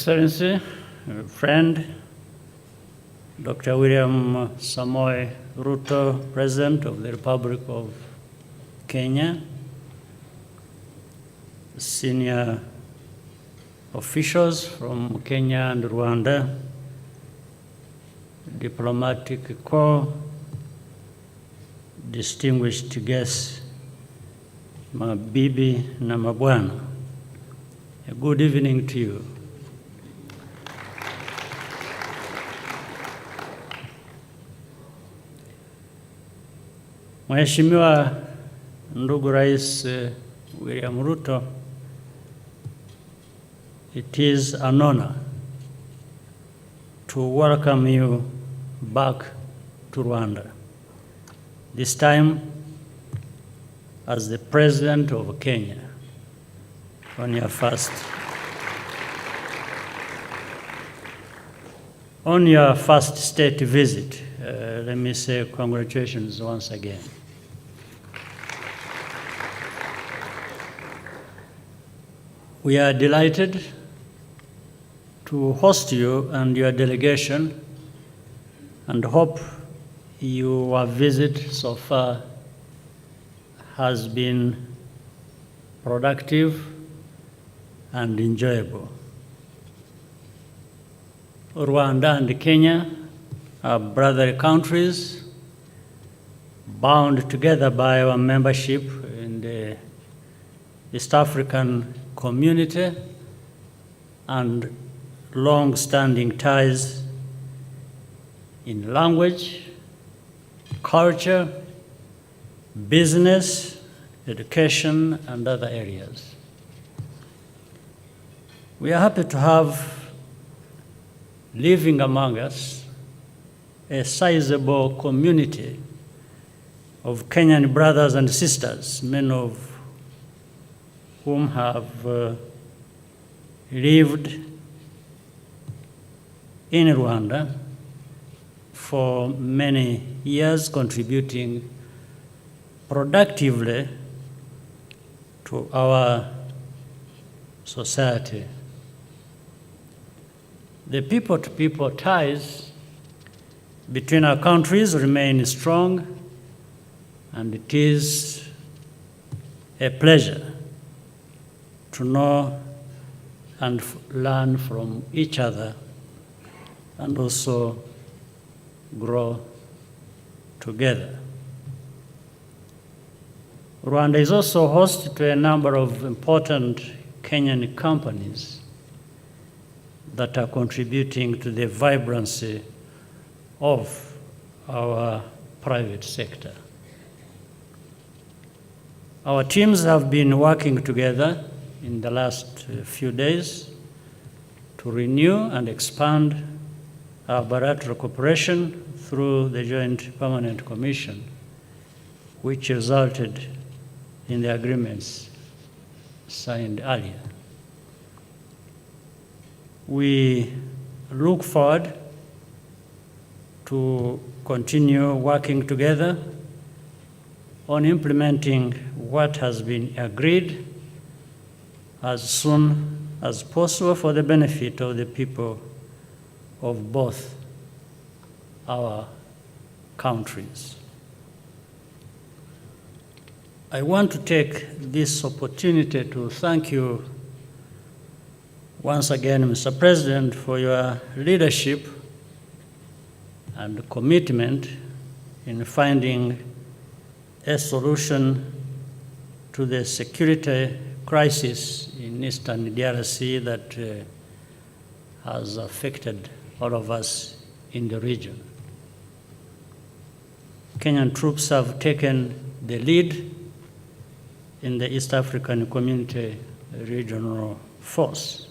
Excellency, friend, Dr. William Samoei Ruto, President of the Republic of Kenya, senior officials from Kenya and Rwanda, diplomatic corps, distinguished guests, mabibi na mabwana, a good evening to you. Mheshimiwa ndugu Rais William Ruto, it is an honor to welcome you back to Rwanda, this time as the President of Kenya on your first state visit. Let me say congratulations once again. We are delighted to host you and your delegation and hope your visit so far has been productive and enjoyable. Rwanda and Kenya are brother countries bound together by our membership in the East African community and long-standing ties in language, culture, business, education, and other areas. We are happy to have living among us a sizable community of Kenyan brothers and sisters, many of whom have lived in Rwanda for many years, contributing productively to our society. The people-to-people ties between our countries remain strong, and it is a pleasure to know and learn from each other and also grow together. Rwanda is also host to a number of important Kenyan companies that are contributing to the vibrancy of our private sector. Our teams have been working together in the last few days to renew and expand our bilateral cooperation through the Joint Permanent Commission, which resulted in the agreements signed earlier. We look forward to continue working together on implementing what has been agreed as soon as possible for the benefit of the people of both our countries. I want to take this opportunity to thank you once again, Mr. President, for your leadership and commitment in finding a solution to the security crisis in eastern DRC that has affected all of us in the region. Kenyan troops have taken the lead in the East African Community Regional Force.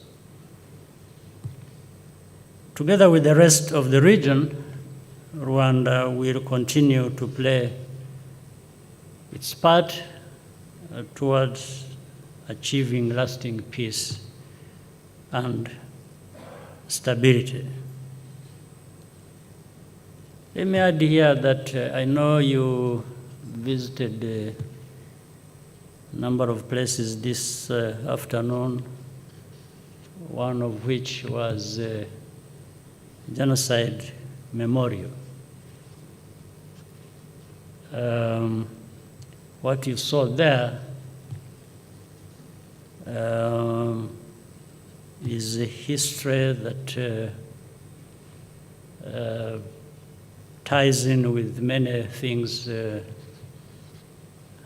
Together with the rest of the region, Rwanda will continue to play its part towards achieving lasting peace and stability. Let me add here that I know you visited a number of places this afternoon one of which was genocide memorial. What you saw there is a history that ties in with many things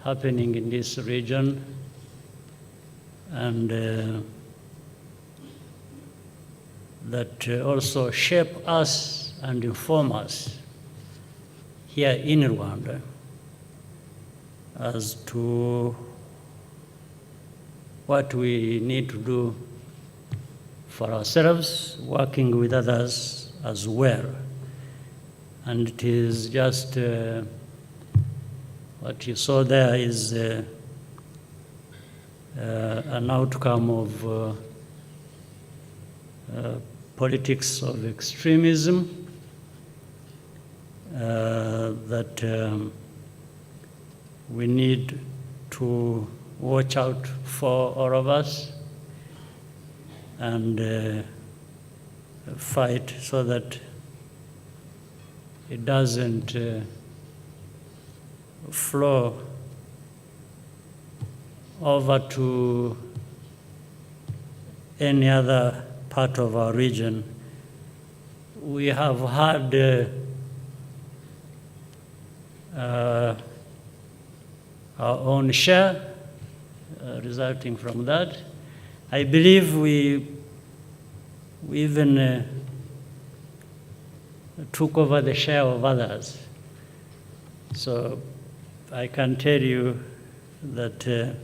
happening in this region, and that also shape us and inform us here in Rwanda as to what we need to do for ourselves, working with others as well. And it is just what you saw there is an outcome of politics of extremism that we need to watch out for, all of us, and fight so that it doesn't flow over to any other part of our region. We have had our own share resulting from that. I believe we even took over the share of others. So I can tell you that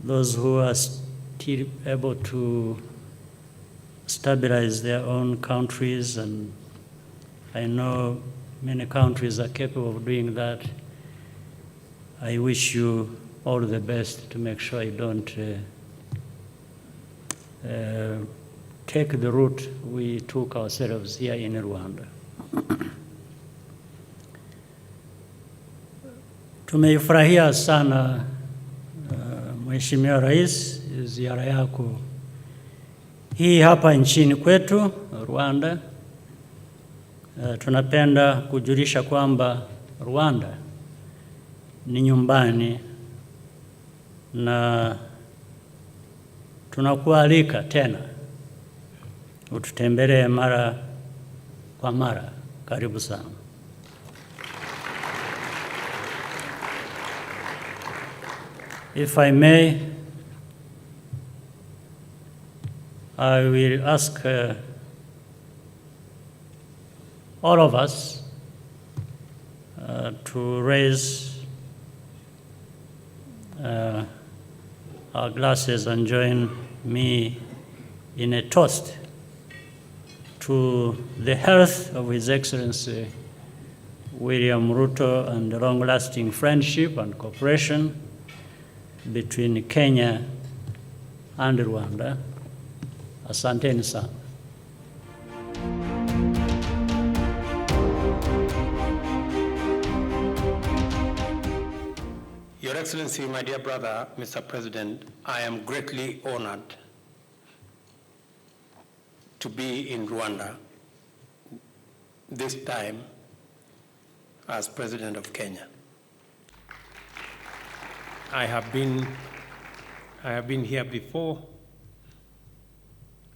those who are still able to stabilize their own countries, and I know many countries are capable of doing that, I wish you all the best to make sure you don't take the route we took ourselves here in Rwanda. Tumeifurahia sana Mheshimiwa Rais, ziara yako hii hapa nchini kwetu Rwanda. Tunapenda kujulisha kwamba Rwanda ni nyumbani, na tunakualika tena ututembelee mara kwa mara. Karibu sana. If I may, I will ask all of us to raise our glasses and join me in a toast to the health of His Excellency William Ruto and the long-lasting friendship and cooperation between Kenya and Rwanda. Asanteni sana. Your Excellency, my dear brother, Mr. President, I am greatly honored to be in Rwanda this time as President of Kenya. I have been here before,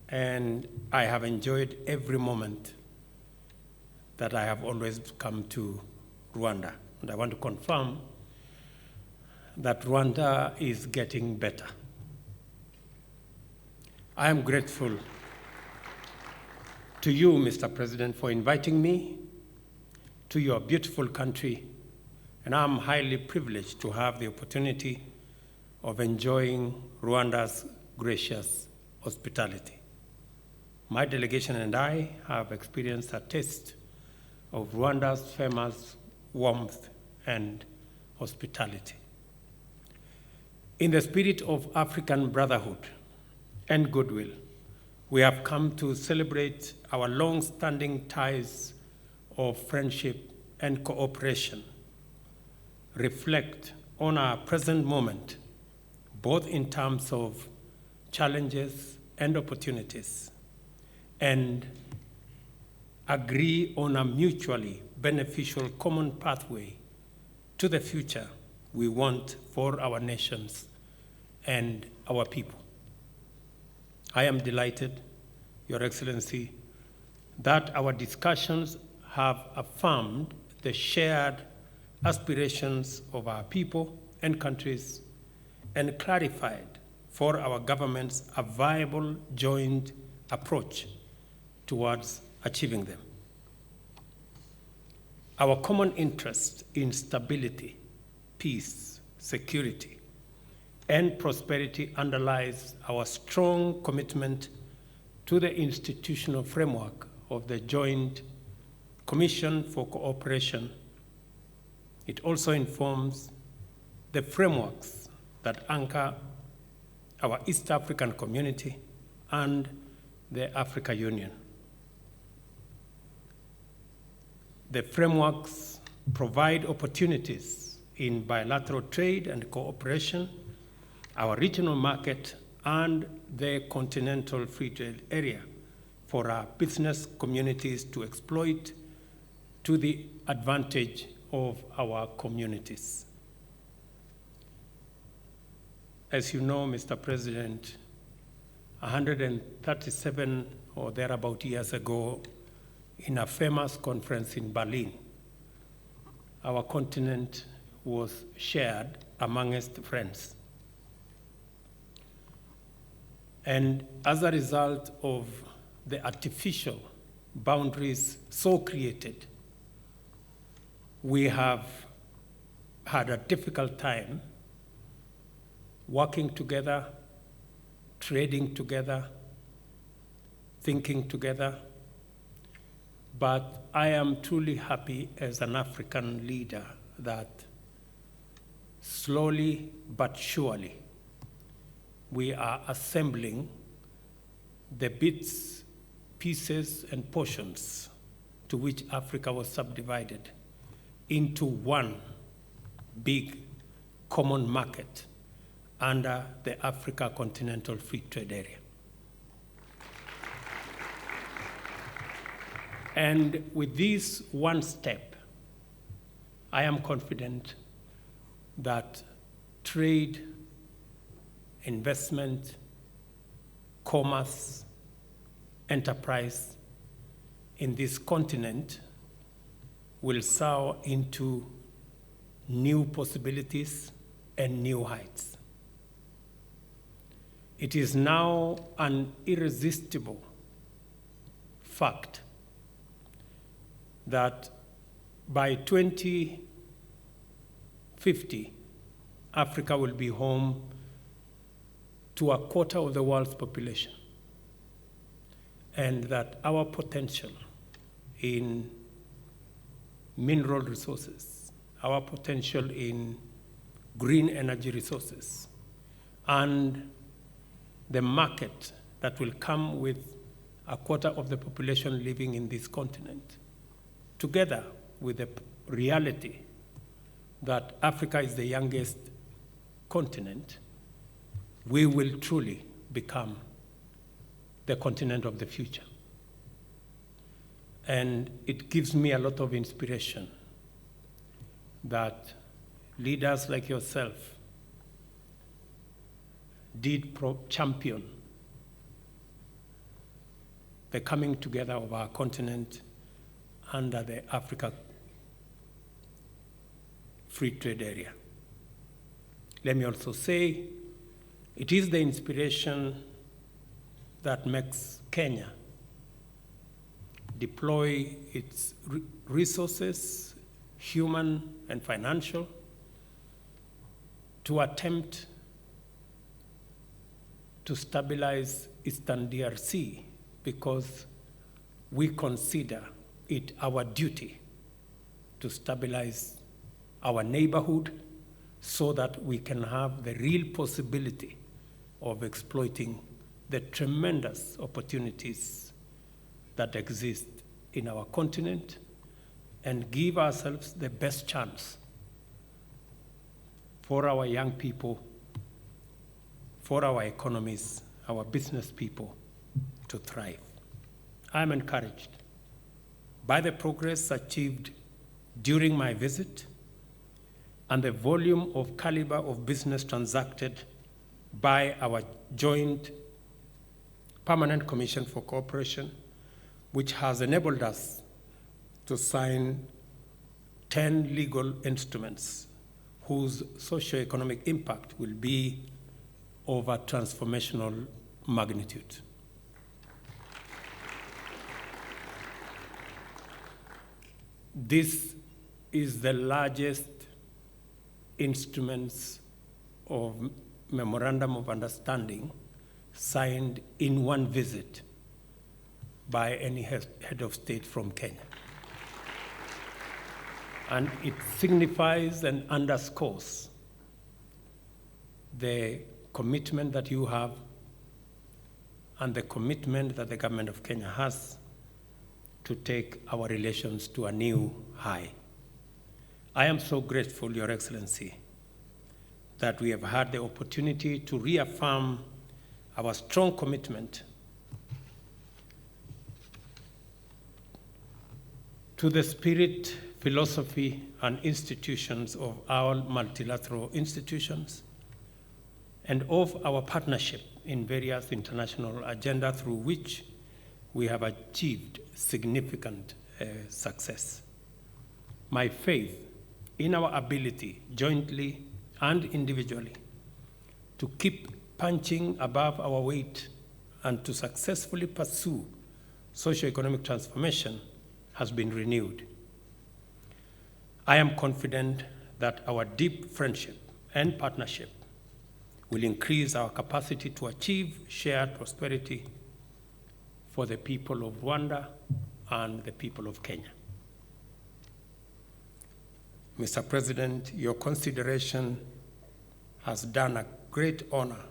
and I have enjoyed every moment that I have always come to Rwanda. And I want to confirm that Rwanda is getting better. I am grateful to you, Mr. President, for inviting me to your beautiful country, and I'm highly privileged to have the opportunity of enjoying Rwanda's gracious hospitality. My delegation and I have experienced a taste of Rwanda's famous warmth and hospitality. In the spirit of African brotherhood and goodwill, we have come to celebrate our long-standing ties of friendship and cooperation, reflect on our present moment, both in terms of challenges and opportunities and agree on a mutually beneficial common pathway to the future we want for our nations and our people. I am delighted, Your Excellency, that our discussions have affirmed the shared aspirations of our people and countries and clarified for our governments a viable joint approach towards achieving them. Our common interest in stability, peace, security, and prosperity underlies our strong commitment to the institutional framework of the Joint Commission for Cooperation. It also informs the frameworks that anchor our East African community and the Africa Union. The frameworks provide opportunities in bilateral trade and cooperation, our regional market, and the continental free trade area for our business communities to exploit to the advantage of our communities. As you know, Mr. President, 137 or thereabout years ago, in a famous conference in Berlin, our continent was shared amongst friends. And as a result of the artificial boundaries so created, we have had a difficult time working together, trading together, thinking together. But I am truly happy as an African leader that slowly but surely we are assembling the bits, pieces, and portions to which Africa was subdivided into one big common market under the Africa Continental Free Trade Area. And with this one step, I am confident that trade, investment, commerce, enterprise in this continent will soar into new possibilities and new heights. It is now an irresistible fact that by 2050, Africa will be home to a quarter of the world's population, and that our potential in mineral resources, our potential in green energy resources, and the market that will come with a quarter of the population living in this continent, together with the reality that Africa is the youngest continent, we will truly become the continent of the future. And it gives me a lot of inspiration that leaders like yourself did champion the coming together of our continent under the Africa Free Trade Area. Let me also say, it is the inspiration that makes Kenya deploy its resources, human and financial, to attempt to stabilize Eastern DRC, because we consider it our duty to stabilize our neighborhood so that we can have the real possibility of exploiting the tremendous opportunities that exist in our continent and give ourselves the best chance for our young people, for our economies, our business people to thrive. I am encouraged by the progress achieved during my visit and the volume of caliber of business transacted by our joint Permanent Commission for Cooperation, which has enabled us to sign 10 legal instruments whose socio-economic impact will be of a transformational magnitude. This is the largest instruments of memorandum of understanding signed in one visit by any head of state from Kenya. And it signifies and underscores the commitment that you have and the commitment that the government of Kenya has to take our relations to a new high. I am so grateful, Your Excellency, that we have had the opportunity to reaffirm our strong commitment to the spirit, philosophy, and institutions of our multilateral institutions and of our partnership in various international agenda through which we have achieved significant success. My faith in our ability, jointly and individually, to keep punching above our weight and to successfully pursue socio-economic transformation has been renewed. I am confident that our deep friendship and partnership will increase our capacity to achieve shared prosperity for the people of Rwanda and the people of Kenya. Mr. President, your consideration has done a great honor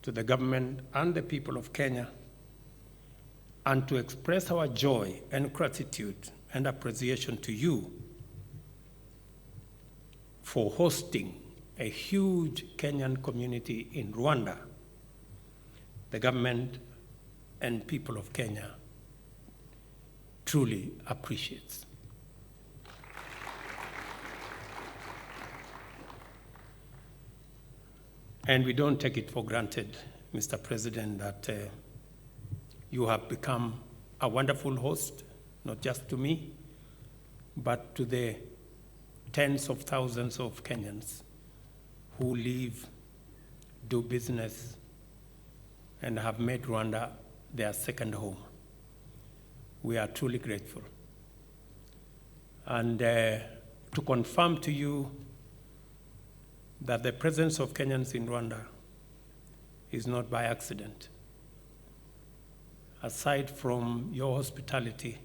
to the government and the people of Kenya, and to express our joy and gratitude and appreciation to you for hosting a huge Kenyan community in Rwanda. The government and people of Kenya truly appreciates. And we don't take it for granted, Mr. President, that you have become a wonderful host, not just to me, but to the tens of thousands of Kenyans who live, do business, and have made Rwanda their second home. We are truly grateful. And to confirm to you that the presence of Kenyans in Rwanda is not by accident. Aside from your hospitality,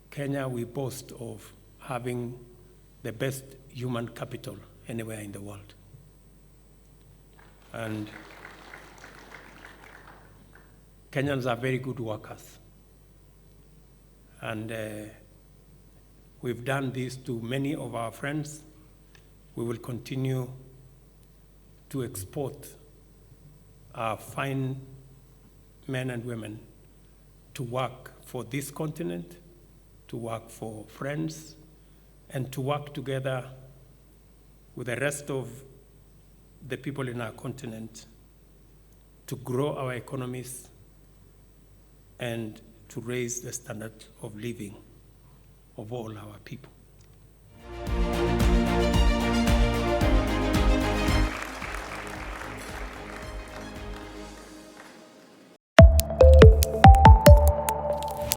Kenya, we boast of having the best human capital anywhere in the world. And Kenyans are very good workers. And we've done this to many of our friends. We will continue to export our fine men and women to work for this continent, to work for friends, and to work together with the rest of the people in our continent to grow our economies and to raise the standard of living of all our people.